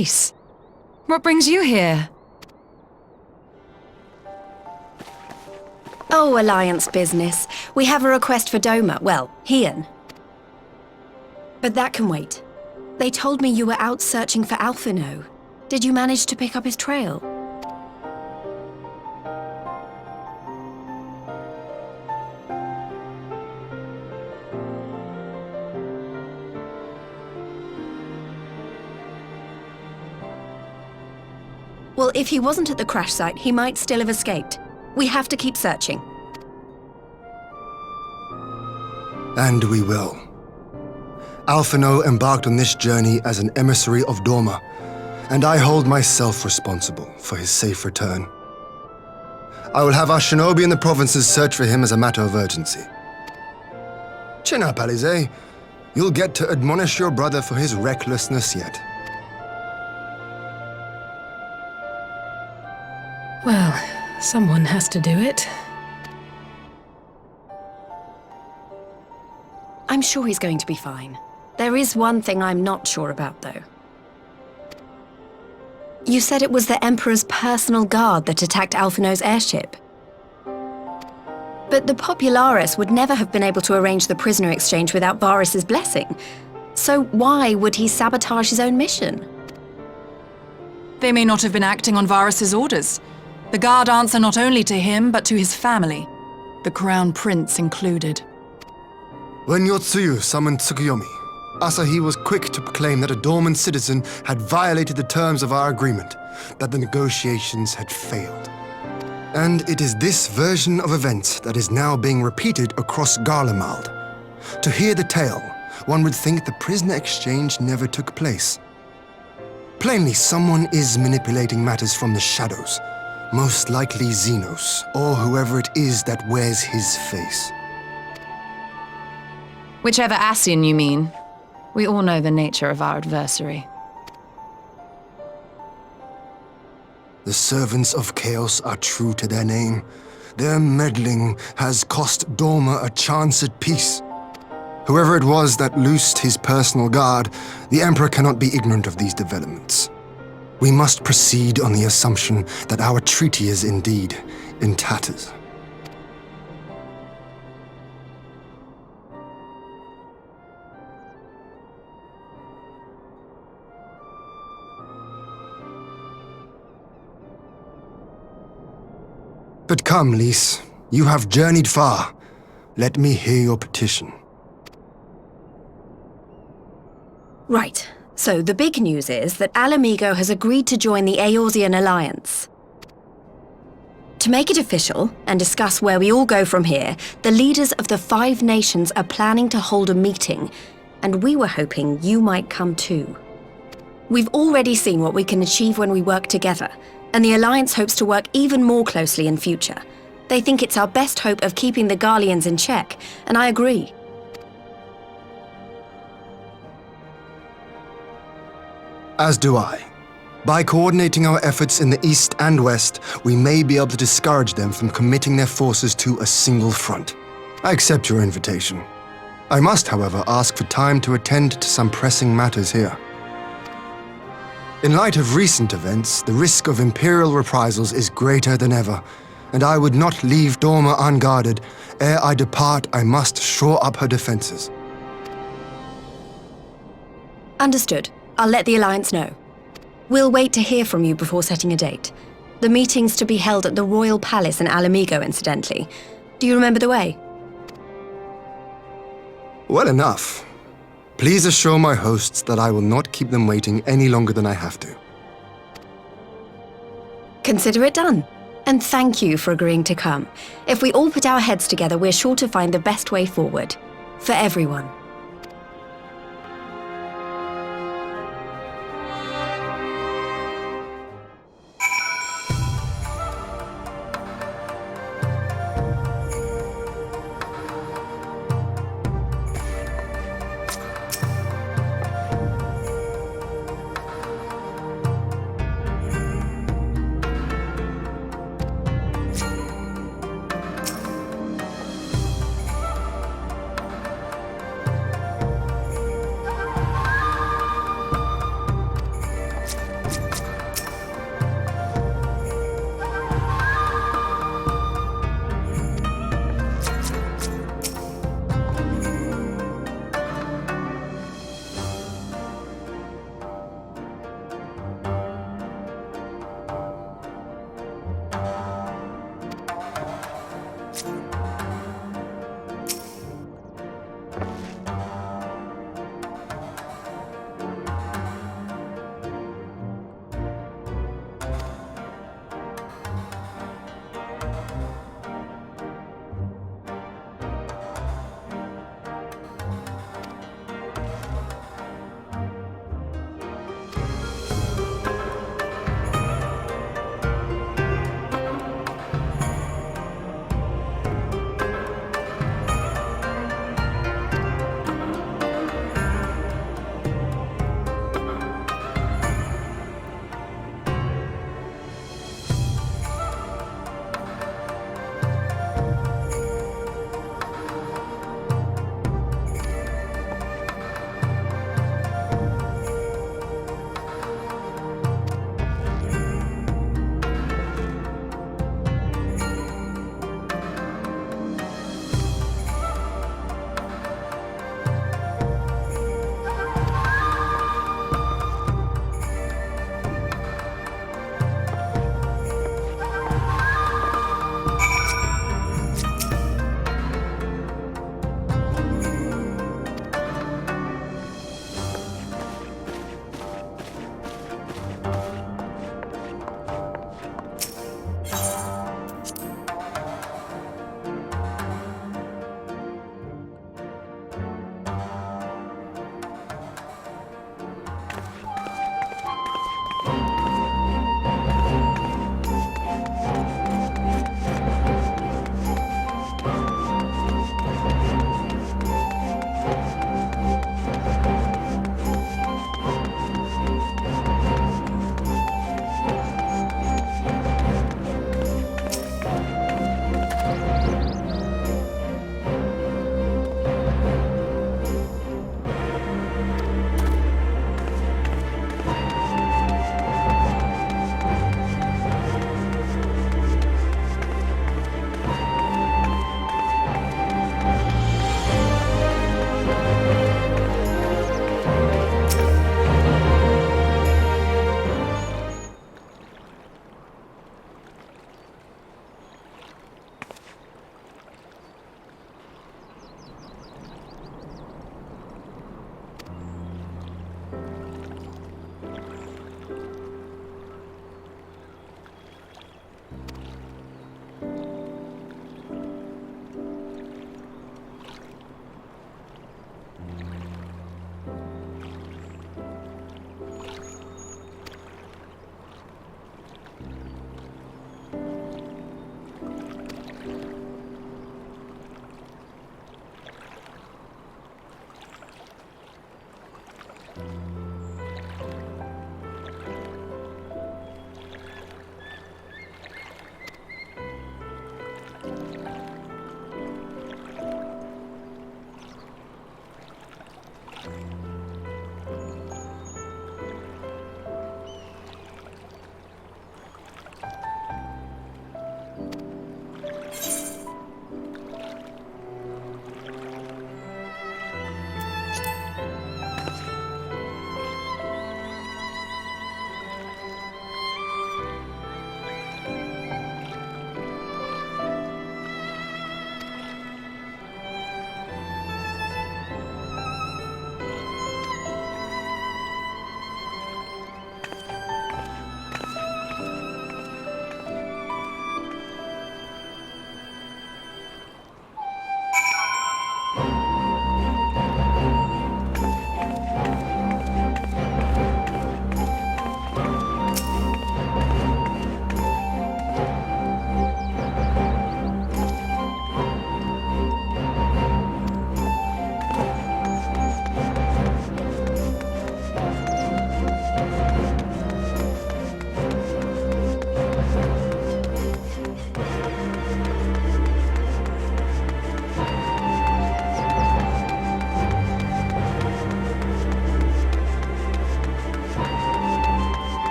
Lise, what brings you here? Oh, Alliance business. We have a request for Doma. Well, Hien. But that can wait. They told me you were out searching for Alphino. Did you manage to pick up his trail? Well, if he wasn't at the crash site, he might still have escaped. We have to keep searching. And we will. Alphino embarked on this journey as an emissary of Doma, and I hold myself responsible for his safe return. I will have our shinobi in the provinces search for him as a matter of urgency. Chin up, Alize. You'll get to admonish your brother for his recklessness yet. Well, someone has to do it. I'm sure he's going to be fine. There is one thing I'm not sure about, though. You said it was the Emperor's personal guard that attacked Alphino's airship. But the Popularis would never have been able to arrange the prisoner exchange without Varus's blessing. So why would he sabotage his own mission? They may not have been acting on Varus's orders. The guard answer not only to him, but to his family, the Crown Prince included. When Yotsuyu summoned Tsukuyomi, Asahi was quick to proclaim that a dormant citizen had violated the terms of our agreement, that the negotiations had failed. And it is this version of events that is now being repeated across Garlemald. To hear the tale, one would think the prisoner exchange never took place. Plainly, someone is manipulating matters from the shadows, most likely Xenos, or whoever it is that wears his face. Whichever Ascian you mean. We all know the nature of our adversary. The servants of chaos are true to their name. Their meddling has cost Doma a chance at peace. Whoever it was that loosed his personal guard, the Emperor cannot be ignorant of these developments. We must proceed on the assumption that our treaty is indeed in tatters. But come, Lise. You have journeyed far. Let me hear your petition. Right. So the big news is that Alamigo has agreed to join the Eorzean Alliance. To make it official and discuss where we all go from here, the leaders of the 5 nations are planning to hold a meeting, and we were hoping you might come too. We've already seen what we can achieve when we work together, and the Alliance hopes to work even more closely in future. They think it's our best hope of keeping the Garleans in check, and I agree. As do I. By coordinating our efforts in the east and west, we may be able to discourage them from committing their forces to a single front. I accept your invitation. I must, however, ask for time to attend to some pressing matters here. In light of recent events, the risk of Imperial reprisals is greater than ever, and I would not leave Doma unguarded. Ere I depart, I must shore up her defenses. Understood. I'll let the Alliance know. We'll wait to hear from you before setting a date. The meeting's to be held at the Royal Palace in Alamigo, incidentally. Do you remember the way? Well enough. Please assure my hosts that I will not keep them waiting any longer than I have to. Consider it done. And thank you for agreeing to come. If we all put our heads together, we're sure to find the best way forward. For everyone.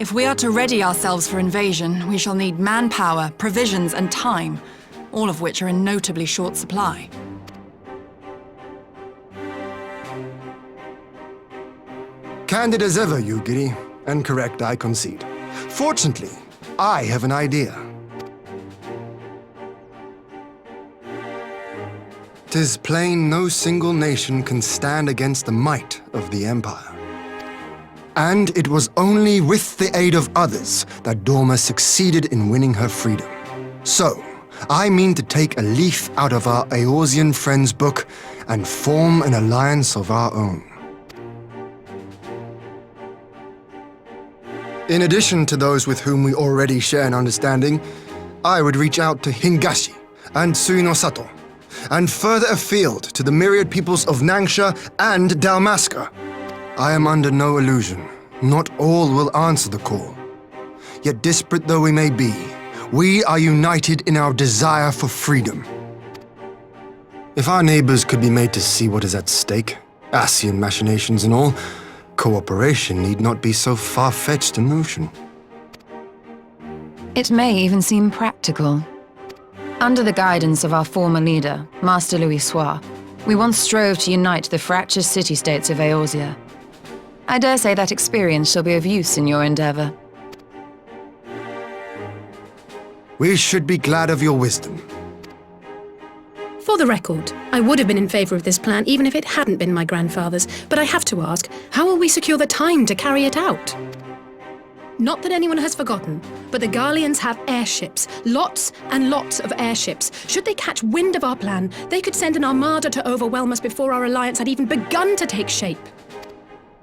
If we are to ready ourselves for invasion, we shall need manpower, provisions, and time, all of which are in notably short supply. Candid as ever, Yugiri, and correct, I concede. Fortunately, I have an idea. 'Tis plain no single nation can stand against the might of the Empire. And it was only with the aid of others that Dorma succeeded in winning her freedom. So, I mean to take a leaf out of our Eorzean friends' book and form an alliance of our own. In addition to those with whom we already share an understanding, I would reach out to Hingashi and Suinosato, and further afield to the myriad peoples of Nangsha and Dalmasca. I am under no illusion. Not all will answer the call. Yet disparate though we may be, we are united in our desire for freedom. If our neighbors could be made to see what is at stake, Asian machinations and all, cooperation need not be so far-fetched a notion. It may even seem practical. Under the guidance of our former leader, Master Louis Soir, we once strove to unite the fractious city-states of Eorzea. I dare say that experience shall be of use in your endeavor. We should be glad of your wisdom. For the record, I would have been in favor of this plan even if it hadn't been my grandfather's, but I have to ask, how will we secure the time to carry it out? Not that anyone has forgotten, but the Garleans have airships. Lots and lots of airships. Should they catch wind of our plan, they could send an armada to overwhelm us before our alliance had even begun to take shape.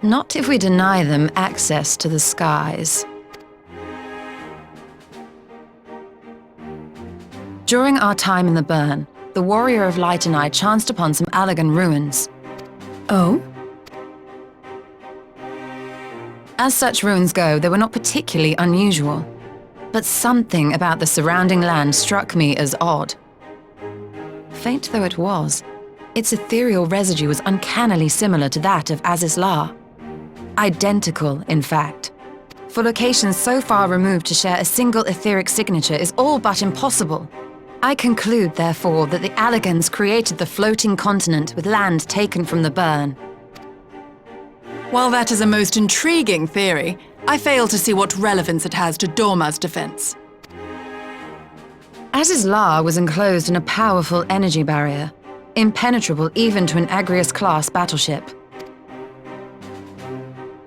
Not if we deny them access to the skies. During our time in the Burn, the Warrior of Light and I chanced upon some Allagan ruins. Oh? As such ruins go, they were not particularly unusual. But something about the surrounding land struck me as odd. Faint though it was, its ethereal residue was uncannily similar to that of Azizlar. Identical, in fact. For locations so far removed to share a single etheric signature is all but impossible. I conclude, therefore, that the Allegans created the floating continent with land taken from the burn. While that is a most intriguing theory, I fail to see what relevance it has to Dorma's defense. Azizlar was enclosed in a powerful energy barrier, impenetrable even to an Agrias-class battleship.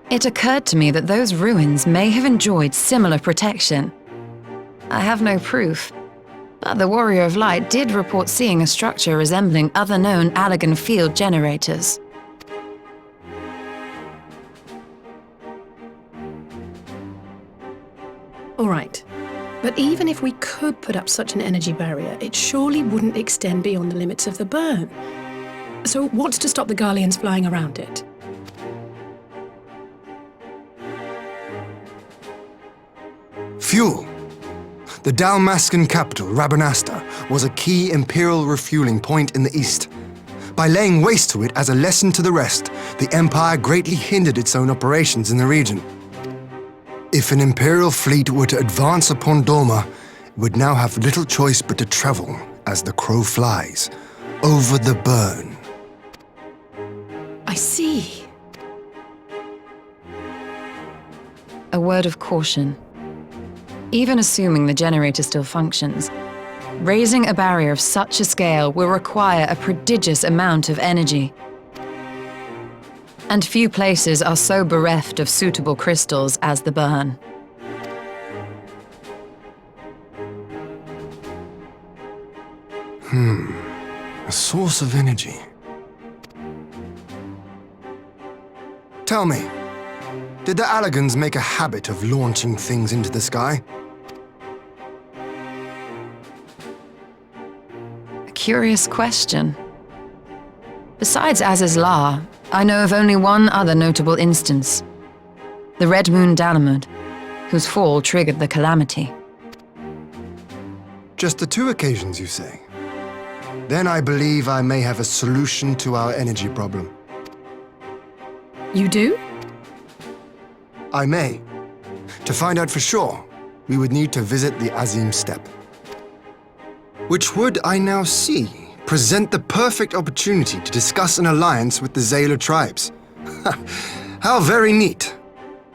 It occurred to me that those ruins may have enjoyed similar protection. I have no proof, but the Warrior of Light did report seeing a structure resembling other known Allegan field generators. All right. But even if we could put up such an energy barrier, it surely wouldn't extend beyond the limits of the burn. So what's to stop the Garleans flying around it? Fuel. The Dalmascan capital, Rabanasta, was a key imperial refueling point in the east. By laying waste to it as a lesson to the rest, the Empire greatly hindered its own operations in the region. If an imperial fleet were to advance upon Dorma, it would now have little choice but to travel, as the crow flies, over the burn. I see. A word of caution. Even assuming the generator still functions, raising a barrier of such a scale will require a prodigious amount of energy. And few places are so bereft of suitable crystals as the burn. A source of energy. Tell me, did the Allegans make a habit of launching things into the sky? A curious question. Besides Azizlar, I know of only one other notable instance. The Red Moon Dalamud, whose fall triggered the calamity. Just the two occasions, you say? Then I believe I may have a solution to our energy problem. You do? I may. To find out for sure, we would need to visit the Azim Steppe. Which would, I now see, present the perfect opportunity to discuss an alliance with the Zayla tribes. How very neat.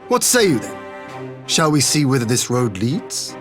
What say you then? Shall we see whither this road leads?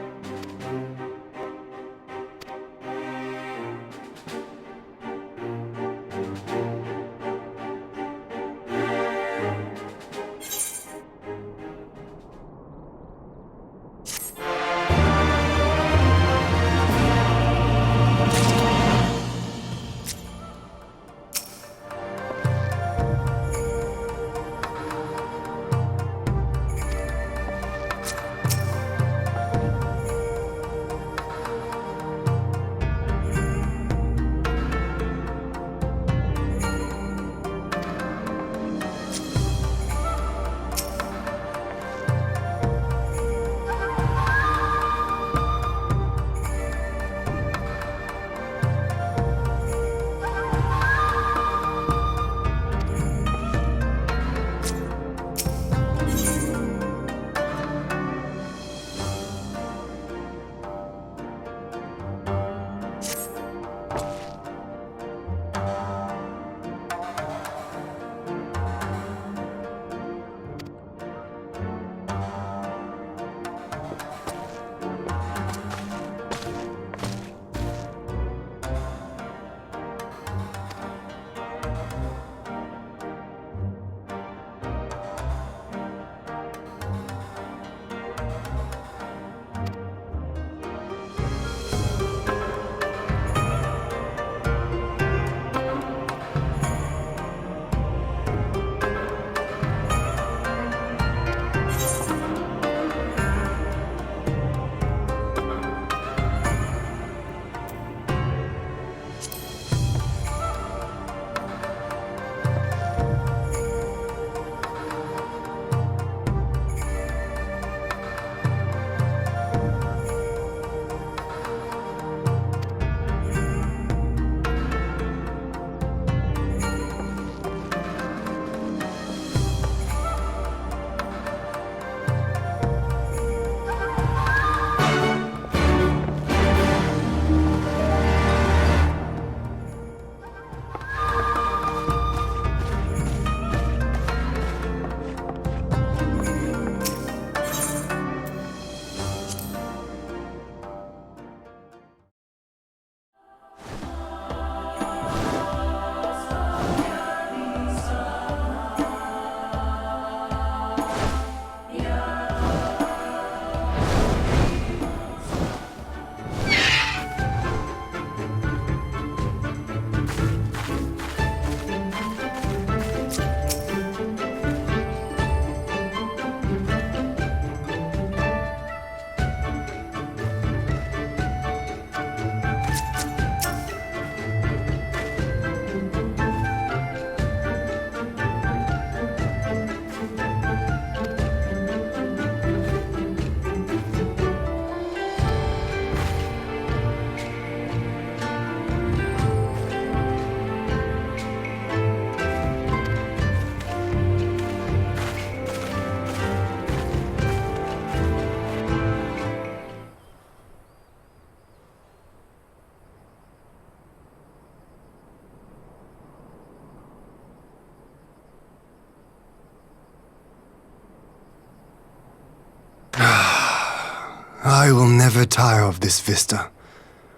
I will never tire of this vista.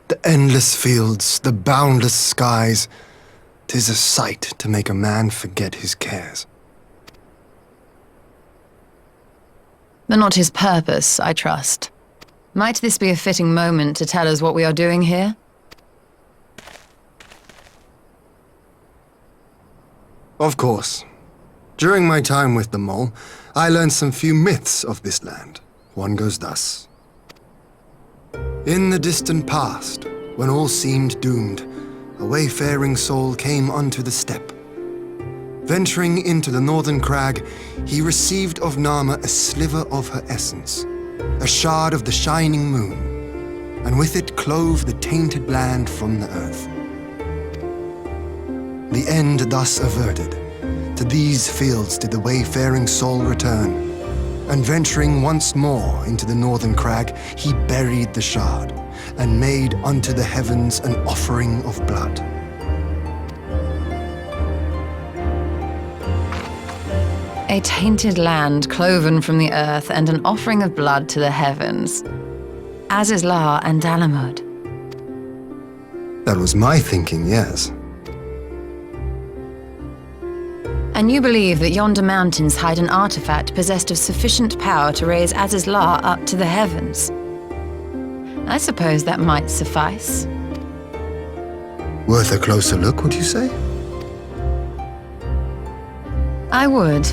The endless fields, the boundless skies. 'Tis a sight to make a man forget his cares. But not his purpose, I trust. Might this be a fitting moment to tell us what we are doing here? Of course. During my time with the mole, I learned some few myths of this land. One goes thus. In the distant past, when all seemed doomed, a wayfaring soul came unto the steppe. Venturing into the northern crag, he received of Nama a sliver of her essence, a shard of the shining moon, and with it clove the tainted land from the earth. The end thus averted, to these fields did the wayfaring soul return, and venturing once more into the northern crag, he buried the shard, and made unto the heavens an offering of blood. A tainted land cloven from the earth and an offering of blood to the heavens. Azizlar and Dalamud. That was my thinking, yes. And you believe that yonder mountains hide an artifact possessed of sufficient power to raise Azizlar up to the heavens. I suppose that might suffice. Worth a closer look, would you say? I would.